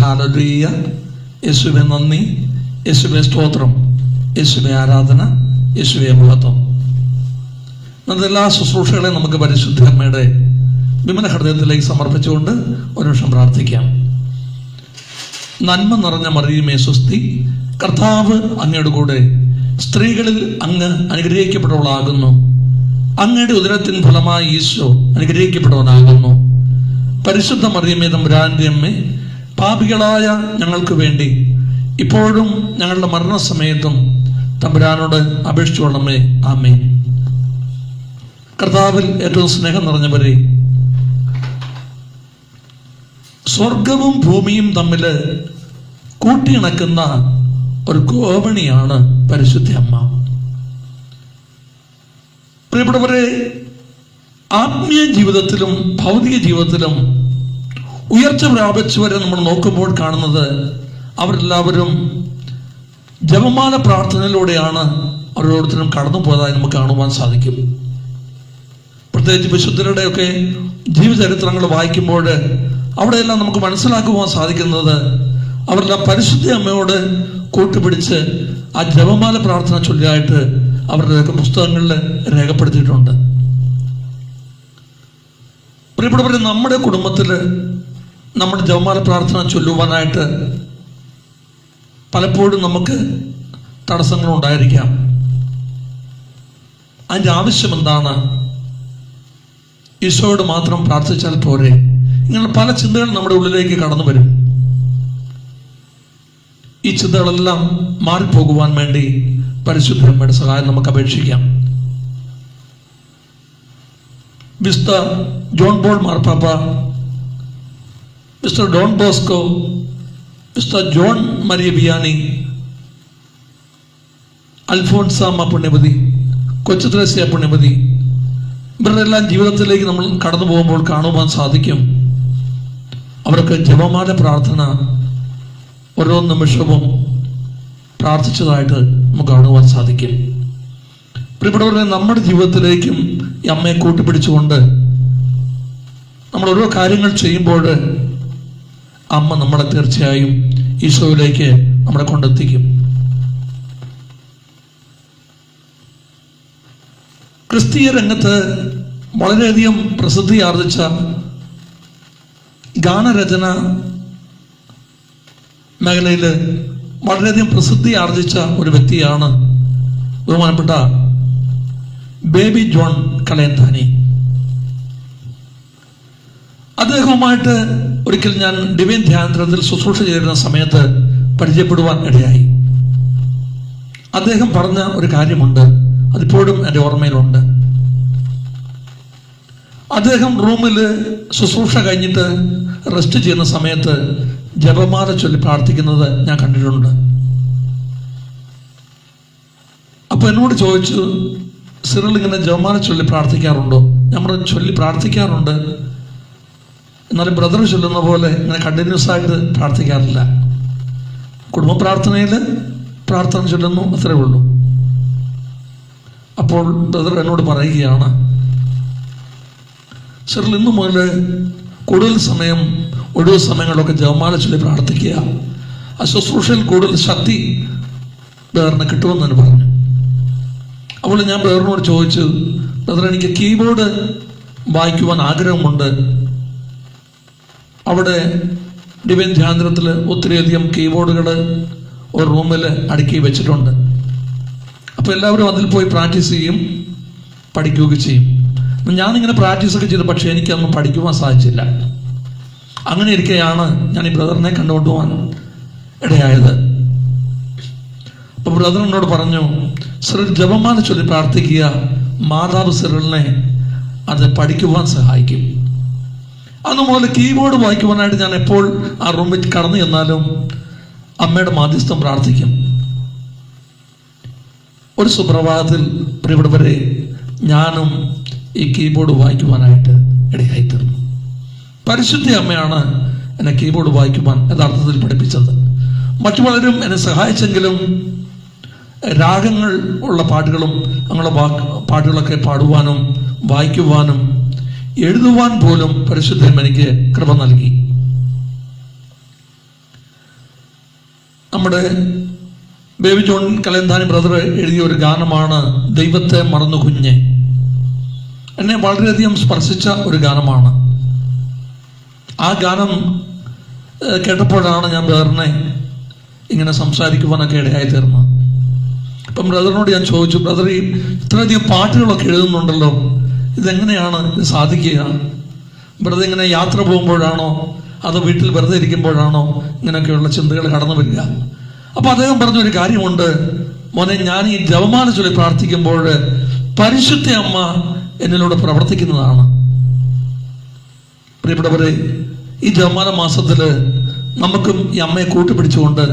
Hallelujah. യേശുവേ നന്ദി, യേശുവേ സ്തോത്രം, യേശുവേ ആരാധന, യേശുവേ മഹത്വം. എല്ലാ ശുശ്രൂഷകളെയും നമുക്ക് പരിശുദ്ധ അമ്മയുടെ വിമല ഹൃദയത്തിലേക്ക് സമർപ്പിച്ചുകൊണ്ട് ഒരു നിമിഷം പ്രാർത്ഥിക്കാം. നന്മ നിറഞ്ഞ മറിയമേ സ്വസ്തി, കർത്താവ് അങ്ങയുടെ കൂടെ, സ്ത്രീകളിൽ അങ്ങ് അനുഗ്രഹിക്കപ്പെട്ടവളാകുന്നു. അങ്ങയുടെ ഉദരത്തിൻ ഫലമായി ഈശോ അനുഗ്രഹിക്കപ്പെട്ടവനാകുന്നു. പരിശുദ്ധ മറിയമേ തമ്പുരാന്റെ അമ്മേ, പാപികളായ ഞങ്ങൾക്ക് വേണ്ടി ഇപ്പോഴും ഞങ്ങളുടെ മരണസമയത്തും തമ്പുരാനോട് അപേക്ഷിച്ചുകൊള്ളണമേ. ആമേൻ. കർത്താവിൽ ഏറ്റവും സ്നേഹം നിറഞ്ഞവരെ, സ്വർഗവും ഭൂമിയും തമ്മിൽ കൂട്ടിയിണക്കുന്ന ഒരു ഗോവണിയാണ് പരിശുദ്ധ അമ്മ. പ്രിയപ്പെട്ടവരെ, ആത്മീയ ജീവിതത്തിലും ഭൗതിക ജീവിതത്തിലും ഉയർച്ച പ്രാപിച്ചവരെ നമ്മൾ നോക്കുമ്പോൾ കാണുന്നത് അവരെല്ലാവരും ജപമാല പ്രാർത്ഥനയിലൂടെയാണ് ഓരോരുത്തരും കടന്നു പോയതായി നമുക്ക് കാണുവാൻ സാധിക്കും. പ്രത്യേകിച്ച് വിശുദ്ധരുടെയൊക്കെ ജീവചരിത്രങ്ങൾ വായിക്കുമ്പോൾ അവിടെയെല്ലാം നമുക്ക് മനസ്സിലാക്കുവാൻ സാധിക്കുന്നത് അവരെല്ലാം പരിശുദ്ധ അമ്മയോട് കൂട്ടുപിടിച്ച് ആ ജപമാല പ്രാർത്ഥന ചൊല്ലിയായിട്ട് അവരുടെയൊക്കെ പുസ്തകങ്ങളിൽ രേഖപ്പെടുത്തിയിട്ടുണ്ട്. പ്രിയപ്പെട്ടവരെ, നമ്മുടെ കുടുംബത്തിൽ നമ്മുടെ ജപമാല പ്രാർത്ഥന ചൊല്ലുവാനായിട്ട് പലപ്പോഴും നമുക്ക് തടസ്സങ്ങളുണ്ടായിരിക്കാം. അതിൻ്റെ ആവശ്യം എന്താണ്? ഈശോയോട് മാത്രം പ്രാർത്ഥിച്ചാൽ പോരെ? ഇങ്ങനെ പല ചിന്തകൾ നമ്മുടെ ഉള്ളിലേക്ക് കടന്നു വരും. ഈ ചിന്തകളെല്ലാം മാറിപ്പോകുവാൻ വേണ്ടി പരിശുദ്ധ അമ്മയുടെ സഹായം നമുക്ക് അപേക്ഷിക്കാം. വിശുദ്ധ ജോൺ പോൾ മാർപ്പാപ്പ, mister Don Bosco, mister John Maria Vianney, അൽഫോൻസാമ്മ പുണ്യവതി, കൊച്ചു ത്രേസ്യ പുണ്യവതി, ഇവരുടെ എല്ലാം ജീവിതത്തിലേക്ക് നമ്മൾ കടന്നു പോകുമ്പോൾ കാണുവാൻ സാധിക്കും അവർക്ക് ജപമാല പ്രാർത്ഥന ഓരോ നിമിഷവും പ്രാർത്ഥിച്ചതായിട്ട് നമുക്ക് കാണുവാൻ സാധിക്കും. പ്രിയപ്പെട്ടവരെ, നമ്മുടെ ജീവിതത്തിലേക്കും ഈ അമ്മയെ കൂട്ടിപ്പിടിച്ചുകൊണ്ട് നമ്മൾ ഓരോ കാര്യങ്ങൾ ചെയ്യുമ്പോൾ അമ്മ നമ്മളെ തീർച്ചയായും ഈശോയിലേക്ക് നമ്മളെ കൊണ്ടെത്തിക്കും. ക്രിസ്തീയ രംഗത്ത് വളരെയധികം പ്രസിദ്ധി ആർജിച്ച ഗാനരചന മേഖലയിൽ വളരെയധികം പ്രസിദ്ധി ആർജിച്ച ഒരു വ്യക്തിയാണ് ബഹുമാനപ്പെട്ട ബേബി ജോൺ കലയന്താനി. അദ്ദേഹവുമായിട്ട് ഒരിക്കൽ ഞാൻ ഡിവൈൻ ധ്യാനത്തിൽ ശുശ്രൂഷ ചെയ്യുന്ന സമയത്ത് പരിചയപ്പെടുവാൻ ഇടയായി. അദ്ദേഹം പറഞ്ഞ ഒരു കാര്യമുണ്ട്, അതിപ്പോഴും എൻ്റെ ഓർമ്മയിലുണ്ട്. അദ്ദേഹം റൂമിൽ ശുശ്രൂഷ കഴിഞ്ഞിട്ട് റെസ്റ്റ് ചെയ്യുന്ന സമയത്ത് ജപമാല ചൊല്ലി പ്രാർത്ഥിക്കുന്നത് ഞാൻ കണ്ടിട്ടുണ്ട്. അപ്പൊ എന്നോട് ചോദിച്ചു, സിറിൽ ഇങ്ങനെ ജപമാല ചൊല്ലി പ്രാർത്ഥിക്കാറുണ്ടോ? നമ്മൾ ചൊല്ലി പ്രാർത്ഥിക്കാറുണ്ട്, എന്നാലും ബ്രദർ ചൊല്ലുന്ന പോലെ ഇങ്ങനെ കണ്ടിന്യൂസ് ആയിട്ട് പ്രാർത്ഥിക്കാറില്ല. കുടുംബ പ്രാർത്ഥനയിൽ പ്രാർത്ഥന ചൊല്ലുന്നു, അത്രേ ഉള്ളൂ. അപ്പോൾ ബ്രദർ എന്നോട് പറയുകയാണ്, സിറിൽ ഇന്നു മുതൽ കൂടുതൽ സമയം ഒഴിവ് സമയങ്ങളൊക്കെ ജപമാല ചൊല്ലി പ്രാർത്ഥിക്കുക, ആ ശുശ്രൂഷയിൽ കൂടുതൽ ശക്തി ബ്രദറിന് കിട്ടുമെന്ന് പറഞ്ഞു. അപ്പോൾ ഞാൻ ബ്രദറിനോട് ചോദിച്ചു, ബ്രദർ എനിക്ക് കീബോർഡ് വായിക്കുവാൻ ആഗ്രഹമുണ്ട്, അവിടെ ഡിവൈൻ ധ്യാനത്തിൽ ഒത്തിരിയധികം കീബോർഡുകൾ ഒരു റൂമിൽ അടുക്കി വെച്ചിട്ടുണ്ട്. അപ്പോൾ എല്ലാവരും അതിൽ പോയി പ്രാക്ടീസ് ചെയ്യും, പഠിക്കുകയൊക്കെ ചെയ്യും. ഞാനിങ്ങനെ പ്രാക്ടീസൊക്കെ ചെയ്തു, പക്ഷേ എനിക്കൊന്നും പഠിക്കുവാൻ സാധിച്ചില്ല. അങ്ങനെ ഇരിക്കെയാണ് ഞാൻ ഈ ബ്രദറിനെ കണ്ടുകൊണ്ടുപോകാൻ ഇടയായത്. അപ്പോൾ ബ്രദർ എന്നോട് പറഞ്ഞു, സിറിൽ ജപമാല ചൊല്ലി പ്രാർത്ഥിക്കുക, മാതാവ് സിറിലിനെ അത് പഠിക്കുവാൻ സഹായിക്കും. അതുപോലെ കീബോർഡ് വായിക്കുവാനായിട്ട് ഞാൻ എപ്പോൾ ആ റൂമിൽ കടന്നു ചെന്നാലും അമ്മയുടെ മാധ്യസ്ഥം പ്രാർത്ഥിക്കും. ഒരു സുപ്രഭാതത്തിൽ പ്രിയപ്പെട്ടവരെ, ഞാനും ഈ കീബോർഡ് വായിക്കുവാനായിട്ട് ഇടയായിത്തീർന്നു. പരിശുദ്ധ അമ്മയാണ് എന്നെ കീബോർഡ് വായിക്കുവാൻ യഥാർത്ഥത്തിൽ പഠിപ്പിച്ചത്. മറ്റു പലരും എന്നെ സഹായിച്ചെങ്കിലും രാഗങ്ങൾ ഉള്ള പാട്ടുകളും അങ്ങനെയുള്ള പാട്ടുകളൊക്കെ പാടുവാനും വായിക്കുവാനും എഴുതുവാൻ പോലും പരിശുദ്ധം എനിക്ക് കൃപ നൽകി. നമ്മുടെ ബേബി ജോൺ കലന്താനി ബ്രദർ എഴുതിയ ഒരു ഗാനമാണ് ദൈവത്തെ മറന്നു കുഞ്ഞെ. എന്നെ വളരെയധികം സ്പർശിച്ച ഒരു ഗാനമാണ്. ആ ഗാനം കേട്ടപ്പോഴാണ് ഞാൻ ബ്രദറിനെ ഇങ്ങനെ സംസാരിക്കുവാനൊക്കെ ഇടയായി തീർന്നത്. അപ്പം ബ്രദറിനോട് ഞാൻ ചോദിച്ചു, ബ്രദർ ഈ ഇത്രയധികം പാട്ടുകളൊക്കെ എഴുതുന്നുണ്ടല്ലോ, ഇതെങ്ങനെയാണ് ഇത് സാധിക്കുക? ബ്രദർ ഇങ്ങനെ യാത്ര പോകുമ്പോഴാണോ അതോ വീട്ടിൽ വെറുതെ ഇരിക്കുമ്പോഴാണോ ഇങ്ങനെയൊക്കെയുള്ള ചിന്തകൾ കടന്നു വരിക? അപ്പൊ അദ്ദേഹം പറഞ്ഞൊരു കാര്യമുണ്ട്, മോനെ, ഞാൻ ഈ ജപമാല ചൊല്ലി പ്രാർത്ഥിക്കുമ്പോൾ പരിശുദ്ധ അമ്മ എന്നിലൂടെ പ്രവർത്തിക്കുന്നതാണ്. പ്രിയപ്പെട്ടവരെ, ഈ ജപമാല മാസത്തില് നമുക്കും ഈ അമ്മയെ കൂട്ടുപിടിച്ചുകൊണ്ട്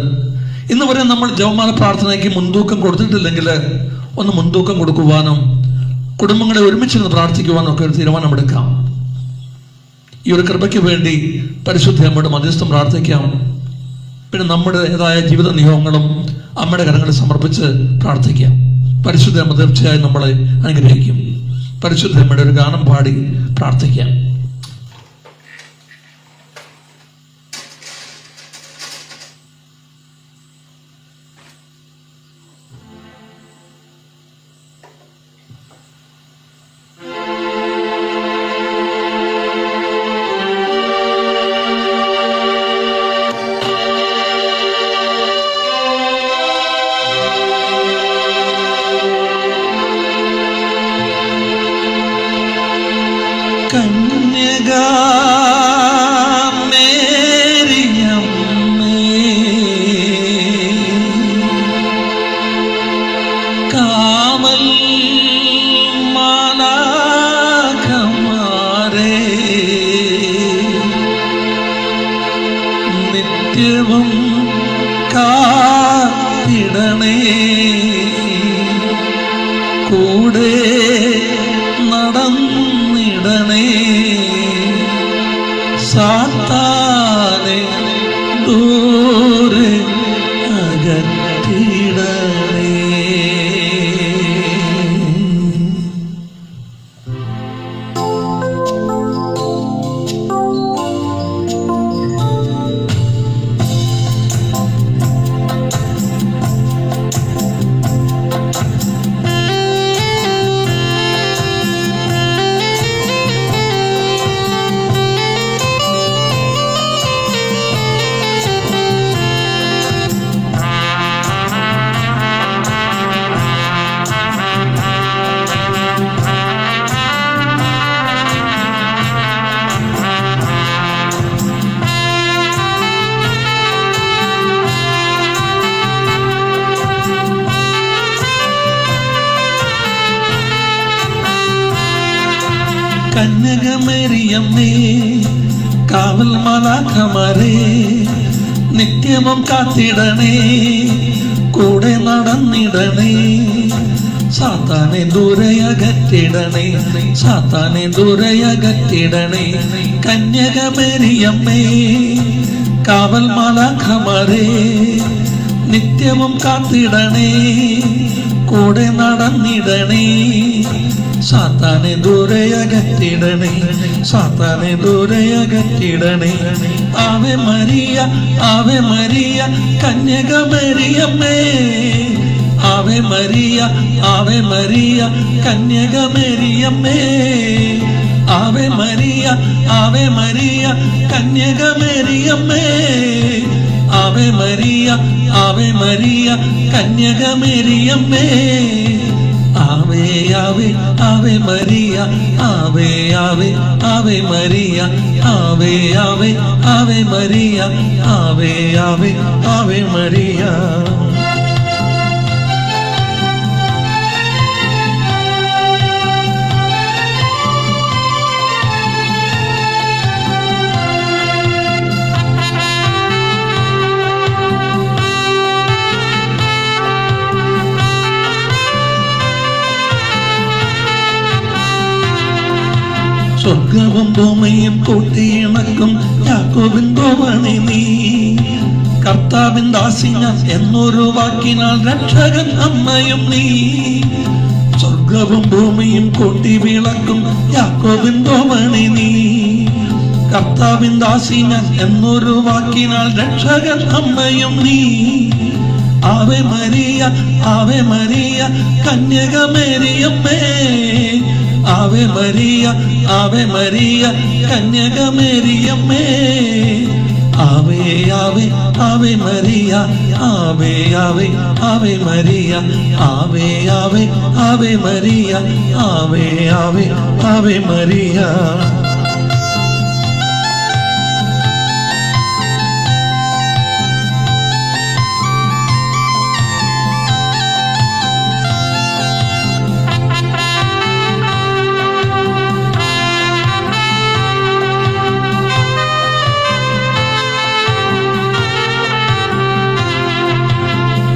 ഇന്ന് വരെ നമ്മൾ ജപമാല പ്രാർത്ഥനയ്ക്ക് മുൻതൂക്കം കൊടുത്തിട്ടില്ലെങ്കിൽ ഒന്ന് മുൻതൂക്കം കൊടുക്കുവാനും കുടുംബങ്ങളെ ഒരുമിച്ചിരുന്ന് പ്രാർത്ഥിക്കുവാനും ഒക്കെ ഒരു തീരുമാനമെടുക്കാം. ഈ ഒരു കൃപയ്ക്ക് വേണ്ടി പരിശുദ്ധ അമ്മയുടെ മധ്യസ്ഥം പ്രാർത്ഥിക്കാം. പിന്നെ നമ്മുടേതായ ജീവിത നിയോഗങ്ങളും അമ്മയുടെ കരങ്ങളിൽ സമർപ്പിച്ച് പ്രാർത്ഥിക്കാം. പരിശുദ്ധ അമ്മ തീർച്ചയായും നമ്മളെ അനുഗ്രഹിക്കും. പരിശുദ്ധ അമ്മയുടെ ഒരു ഗാനം പാടി പ്രാർത്ഥിക്കാം. നിത്യവും കാത്തിടണേ, കൂടെ നടന്നിടണേ, സാത്താനെ ദൂരെ അകറ്റിടണേ. കന്യകമേരിയമ്മേ, കാവൽ മാലാഖമാരേ, നിത്യവും കാത്തിടണേ, കൂടെ നടന്നിടണേ, സാത്താനെ ദൂരയകറ്റിടണേ, സാത്താനെ ദൂരയകറ്റിടണേ. കന്യകമേരിയമ്മേ, കാവൽ മാലാഖമാരേ, നിത്യവും കാത്തിടണേ, കൂടെ നടന്നിടണേ, സാത്താനെ ദൂരയകറ്റിടണേ, സാത്താനെ ദൂരയകറ്റിടണേ. Ave Maria, Ave Maria, കന്യകമേരിയമ്മേ, Ave Maria, Ave Maria, കന്യകമേരിയമ്മേ, Ave Maria, Ave Maria, കന്യകമേരിയമ്മേ, Ave Maria, Ave Maria, കന്യകമേരിയമ്മേ. ആവേ ആവേ ആവേ മരിയ, ആവേ ആവേ ആവേ മരിയ, ആവേ ആവേ ആവേ മരിയ, ആവേ ആവേ ആവേ മരിയ. സ്വർഗവും ഭൂമിയും കൂട്ടിയിണക്കും യാക്കോബിൻ ഗോവണി നീ, കർത്താവിൻ ദാസി ഞാൻ എന്നൊരു വാക്കിനാൽ രക്ഷകൻ അമ്മയും നീ. സ്വർഗവും ഭൂമിയും കൂട്ടി വിളക്കും യാക്കോബിൻ ഗോവണി നീ, കർത്താവിൻ ദാസി ഞാൻ എന്നൊരു വാക്കിനാൽ രക്ഷകൻ അമ്മയും നീ. Ave Maria, Ave Maria, കന്യകമേരിയമ്മേ. Ave Maria, Ave Maria, കന്യകമേരിയമ്മേ. ആവേ ആവേ ആവേ മരിയ, ആവേ ആവേ ആവേ മരിയ, ആവേ ആവേ ആവേ മരിയ, ആവേ ആവേ ആവേ മരിയ.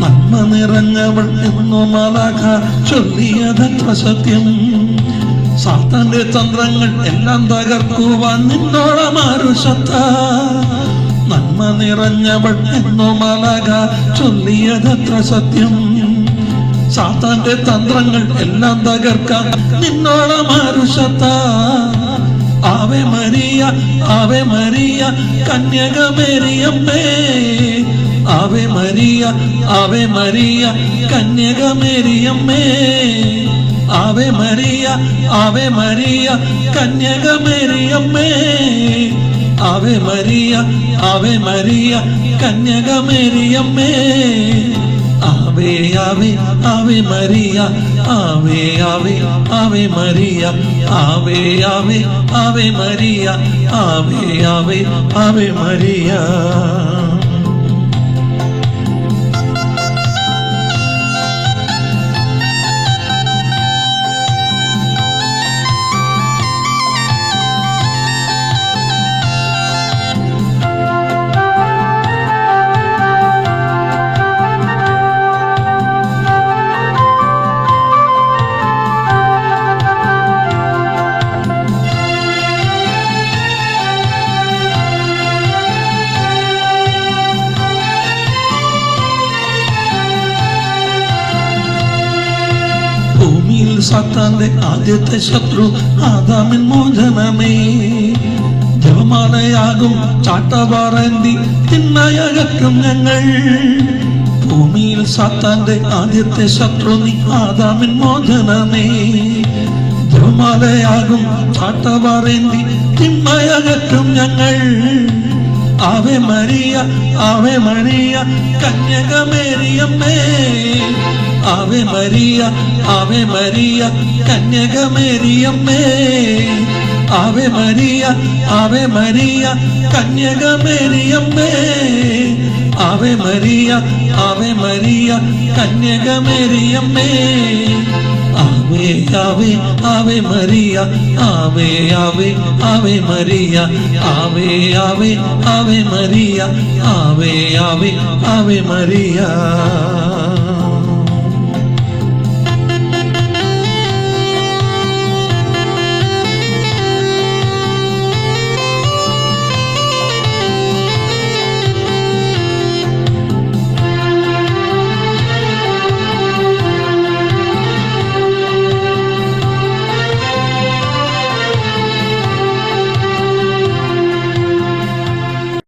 നന്മ നിറഞ്ഞവൾ എന്നു മാലാഖ ചൊല്ലിയതത്ര സത്യം. സാത്താന്റെ തന്ത്രങ്ങൾ എല്ലാം തകർക്കുവാൻ നിന്നോളമാരു ശക്ത. നന്മ നിറഞ്ഞവൾ എന്നു മാലാഖ ചൊല്ലിയതത്ര സത്യം. സാത്താന്റെ തന്ത്രങ്ങൾ എല്ലാം തകർക്കാൻ നിന്നോളമാരു ശക്ത. Ave Maria, Ave Maria, കന്യകമേരിയമ്മേ. Ave Maria, Ave Maria, കന്യകമേരിയമ്മേ. Ave Maria, Ave Maria, കന്യകമേരിയമ്മേ. Ave Maria, Ave Maria, കന്യകമേരിയമ്മേ. ആവേ ആവേ ആവേ മരിയ, ആവേ ആവേ ആവേ മരിയ, ആവേ ആവേ ആവേ മരിയ, ആവേ ആവേ ആവേ മരിയ. ഭൂമിയിൽ സാത്താന്റെ ആദ്യത്തെ ശത്രു ആദാമിൻ മോചനമേ. ജപമാലയാകും ചാട്ടവാറേന്തി തിന്മയകറ്റും ഞങ്ങൾ. ഭൂമിയിൽ സാത്താന്റെ ആദ്യത്തെ ശത്രു നീ ആദാമിൻ മോചനമേ. ജപമാലയാകും ചാട്ടവാറേന്തി തിന്മയകറ്റും ഞങ്ങൾ. Ave Maria, Ave Maria, കന്യകമേരിയമ്മേ. Ave Maria, Ave Maria, കന്യകമേരിയമ്മേ. Ave Maria, Ave Maria, കന്യകമേരിയമ്മേ. Ave Maria, Ave Maria, കന്യകമേരിയമ്മേ. ആവേ ആവേ ആവേ മരിയ, ആവേ ആവേ ആവേ മരിയ, ആവേ ആവേ ആവേ മരിയ, ആവേ ആവേ ആവേ മരിയ.